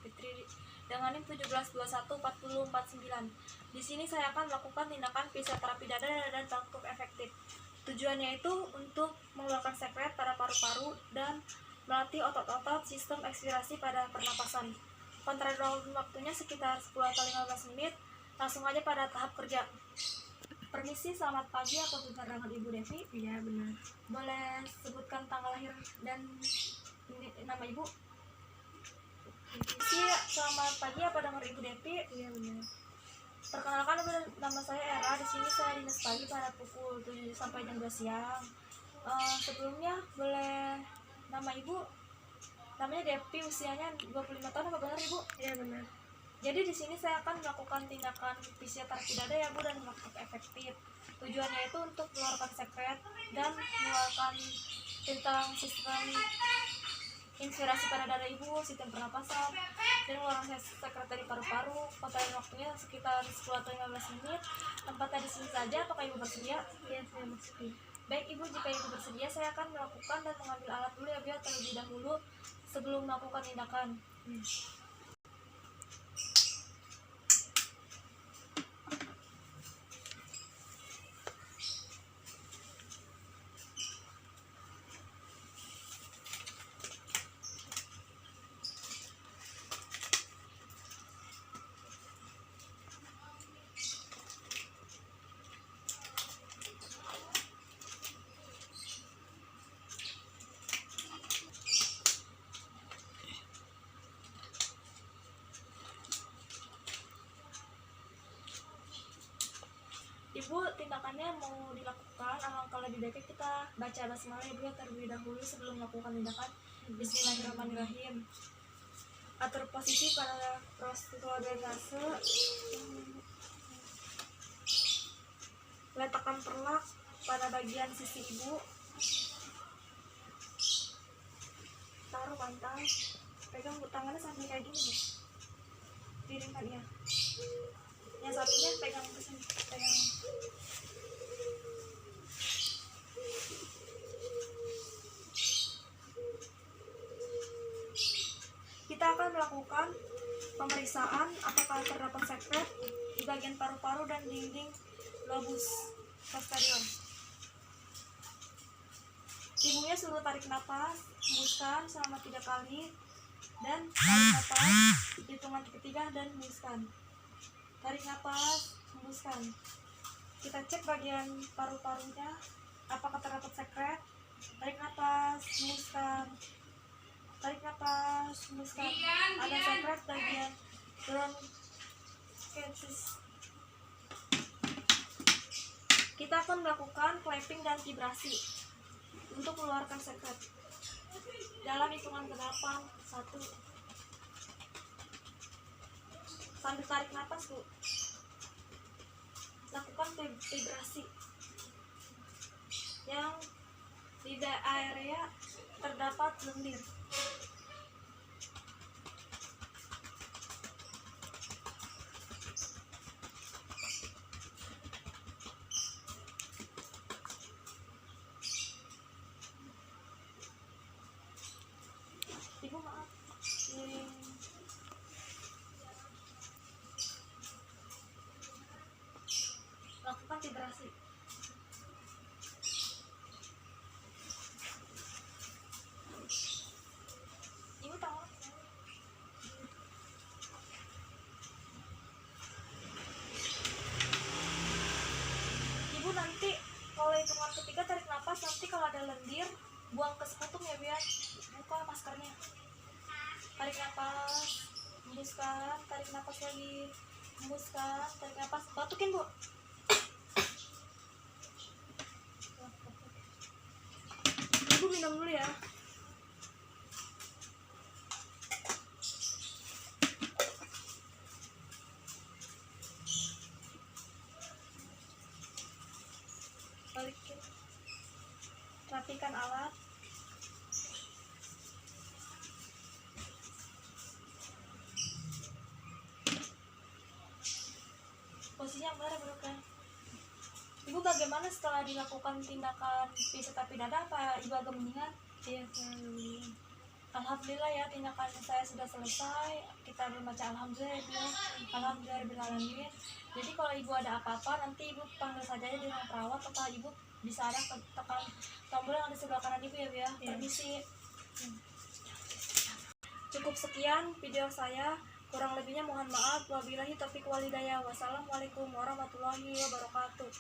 Fitri dengan NIM 17214049. Di sini saya akan melakukan tindakan fisioterapi dada dan bangkuk efektif. Tujuannya itu untuk mengeluarkan sekret pada paru-paru dan melatih otot-otot sistem ekspirasi pada pernapasan. Kontraproduktif waktunya sekitar 10-15 menit. Langsung aja pada tahap kerja. Permisi, selamat pagi. Apa benar dengan Ibu Devi? Iya benar. Boleh sebutkan tanggal lahir dan nama Ibu? Permisi, selamat pagi. Apa dengan Ibu Devi? Iya benar. Perkenalkan, nama saya Era. Di sini saya dinas pagi pada pukul 7 sampai jam 2 siang. Sebelumnya boleh nama Ibu? Namanya Devi, usianya 25 tahun. Apa benar Ibu? Iya benar. Jadi di sini saya akan melakukan tindakan fisioterapi dada ya Bu, dan bangkuk efektif. Tujuannya itu untuk mengeluarkan sekret dan mengeluarkan tentang sistem inspirasi pada dada Ibu, sistem pernapasan, dan mengeluarkan sekret dari paru-paru. Kontrak waktunya sekitar 10-15 menit. Tempatnya di sini saja. Apakah Ibu bersedia? Iya, saya bersedia. Baik Ibu, jika Ibu bersedia, saya akan melakukan dan mengambil alat dulu ya biar terlebih dahulu sebelum melakukan tindakan. Ibu, tindakannya mau dilakukan, alangkah lebih baiknya kita baca basmalah ya Bu terlebih dahulu sebelum melakukan tindakan. Bismillahirrahmanirrahim. Atur posisi pada prosedur drenase. Letakkan perlak pada bagian sisi Ibu. Taruh bantal. Pegang tangannya sampai kayak gini Bu. Piringkan ya. Yang satunya pegang ke sini, pegang. Kita akan melakukan pemeriksaan apakah terdapat sekret di bagian paru-paru dan dinding lobus posterior. Ibunya suruh tarik nafas, hembuskan selama 3 kali, dan tarik nafas hitungan ketiga dan hembuskan. Tarik nafas, hembuskan. Kita cek bagian paru-parunya apakah terdapat sekret. Tarik nafas, hembuskan. Tarik nafas, hembuskan. Ada sekret bagian bronkitis. Kita akan melakukan clapping dan vibrasi untuk mengeluarkan sekret. Dalam hitungan ke-8, 1. Sambil tarik nafas Bu, lakukan vibrasi yang di area terdapat lendir. Ibu maaf, lakukan vibrasi. Ibu tahu? Ibu nanti kalau hitungan ketiga tarik nafas, nanti kalau ada lendir buang ke seputum ya biar buka maskernya. Tarik nafas, hembuskan, tarik nafas lagi, hembuskan, tarik nafas, batukin Bu. Ibu minum dulu ya. Balikin. Rapikan alat. Posisinya benar kan? Ibu bagaimana setelah dilakukan tindakan fisioterapi dada? Apa Ibu agak mendingan? Iya, saya mendingan. Alhamdulillah ya, tindakan saya sudah selesai. Kita membaca alhamdulillah ibu, alhamdulillahirobbilalamin. Jadi kalau ibu ada apa-apa nanti ibu panggil saja ya di ruang perawat, atau ibu bisa ada tekan tombol yang ada di sebelah kanan ibu ya bu ya. Permisi. Cukup sekian video saya, kurang lebihnya mohon maaf. Wabillahi taufiq walhidayah. Wassalamualaikum warahmatullahi wabarakatuh.